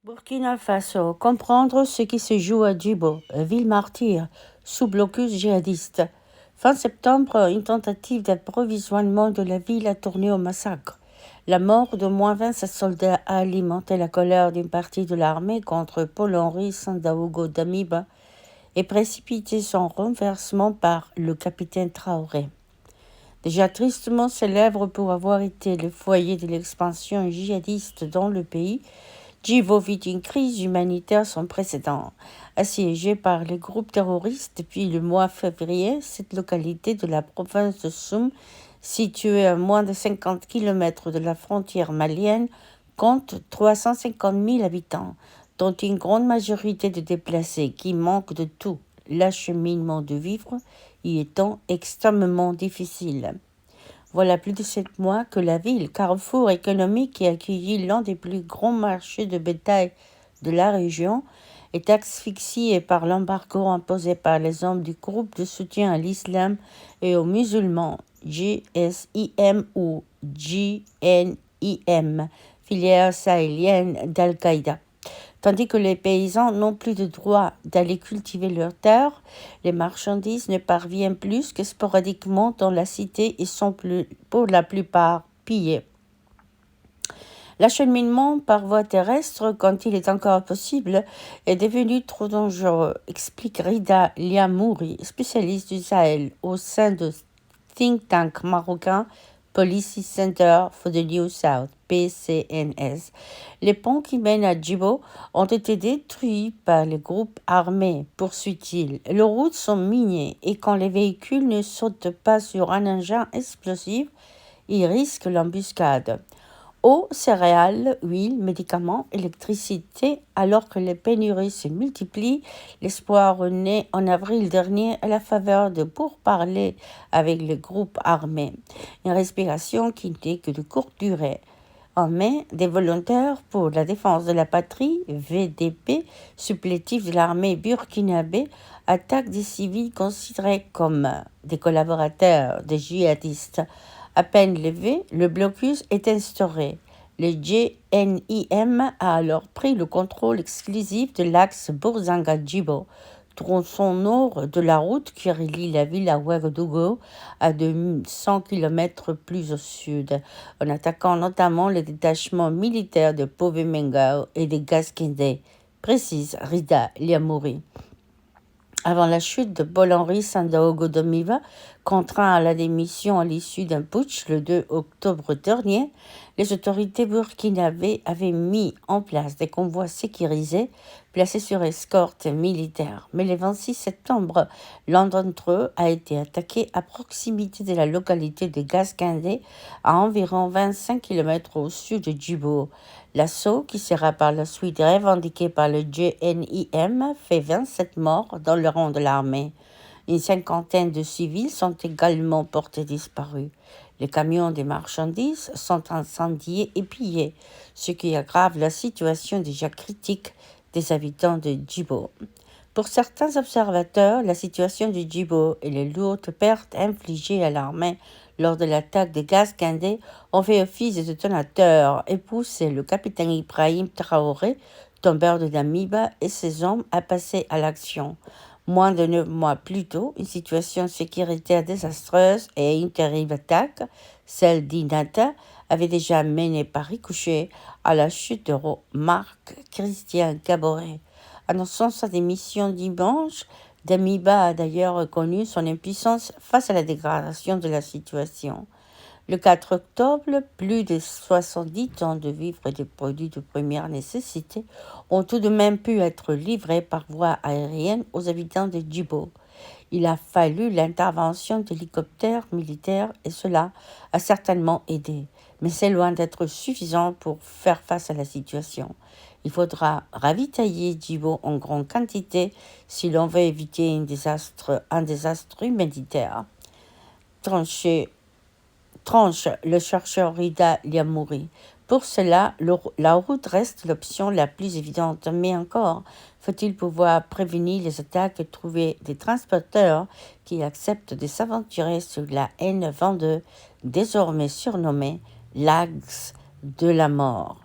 Burkina Faso, comprendre ce qui se joue à Djibo, ville martyre, sous blocus djihadiste. Fin septembre, une tentative d'approvisionnement de la ville a tourné au massacre. La mort de moins 27 soldats a alimenté la colère d'une partie de l'armée contre Paul-Henri Sandaogo Damiba et précipité son renversement par le capitaine Traoré. Déjà tristement célèbre pour avoir été le foyer de l'expansion djihadiste dans le pays, Djibo vit une crise humanitaire sans précédent. Assiégée par les groupes terroristes depuis le mois de février, cette localité de la province de Soum, située à moins de 50 km de la frontière malienne, compte 350 000 habitants, dont une grande majorité de déplacés qui manquent de tout, l'acheminement de vivres y étant extrêmement difficile. Voilà plus de 7 mois que la ville, carrefour économique qui accueillit l'un des plus grands marchés de bétail de la région, est asphyxiée par l'embargo imposé par les hommes du groupe de soutien à l'islam et aux musulmans, GSIM ou GNIM, filière sahélienne d'Al-Qaïda. Tandis que les paysans n'ont plus de droit d'aller cultiver leurs terres, les marchandises ne parviennent plus que sporadiquement dans la cité et sont pour la plupart pillées. L'acheminement par voie terrestre, quand il est encore possible, est devenu trop dangereux, explique Rida Liamouri, spécialiste du Sahel au sein de think tank marocain Policy Center for the New South, PCNS. Les ponts qui mènent à Djibo ont été détruits par les groupes armés, poursuit-il. Les routes sont minées et quand les véhicules ne sautent pas sur un engin explosif, ils risquent l'embuscade. Eau, céréales, huile, médicaments, électricité, alors que les pénuries se multiplient, l'espoir naît en avril dernier à la faveur de pourparlers avec les groupes armés. Une respiration qui n'est que de courte durée. En mai, des volontaires pour la défense de la patrie, VDP, supplétifs de l'armée burkinabé, attaquent des civils considérés comme des collaborateurs des djihadistes. À peine levé, le blocus est instauré. Le GNIM a alors pris le contrôle exclusif de l'axe Bourzanga-Djibo, tronçon nord de la route qui relie la ville à Ouagadougou à 200 km plus au sud, en attaquant notamment les détachements militaires de Povemengao et de Gaskindé, précise Rida Liamouri. Avant la chute de Paul-Henri Sandaogo Damiba, contraint à la démission à l'issue d'un putsch le 2 octobre dernier, les autorités burkinabées avaient mis en place des convois sécurisés placés sur escorte militaire. Mais le 26 septembre, l'un d'entre eux a été attaqué à proximité de la localité de Gaskindé, à environ 25 km au sud de Djibo. L'assaut, qui sera par la suite revendiqué par le GNIM, fait 27 morts dans le rang de l'armée. Une cinquantaine de civils sont également portés disparus. Les camions des marchandises sont incendiés et pillés, ce qui aggrave la situation déjà critique des habitants de Djibo. Pour certains observateurs, la situation de Djibo et les lourdes pertes infligées à l'armée lors de l'attaque de Gaskindé ont fait office de détonateur et poussé le capitaine Ibrahim Traoré, tombeur de Damiba, et ses hommes à passer à l'action. Moins de 9 mois plus tôt, une situation sécuritaire désastreuse et une terrible attaque, celle d'Inata, avait déjà mené par ricochet à la chute de Marc Christian Gaboret. Annonçant sa démission dimanche, Damiba a d'ailleurs reconnu son impuissance face à la dégradation de la situation. Le 4 octobre, plus de 70 tonnes de vivres et de produits de première nécessité ont tout de même pu être livrés par voie aérienne aux habitants de Djibo. Il a fallu l'intervention d'hélicoptères militaires et cela a certainement aidé, mais c'est loin d'être suffisant pour faire face à la situation. Il faudra ravitailler Djibo en grande quantité si l'on veut éviter un désastre humanitaire. Tranche le chercheur Rida Liamouri. Pour cela, la route reste l'option la plus évidente, mais encore faut-il pouvoir prévenir les attaques et trouver des transporteurs qui acceptent de s'aventurer sur la N22, désormais surnommée l'axe de la mort.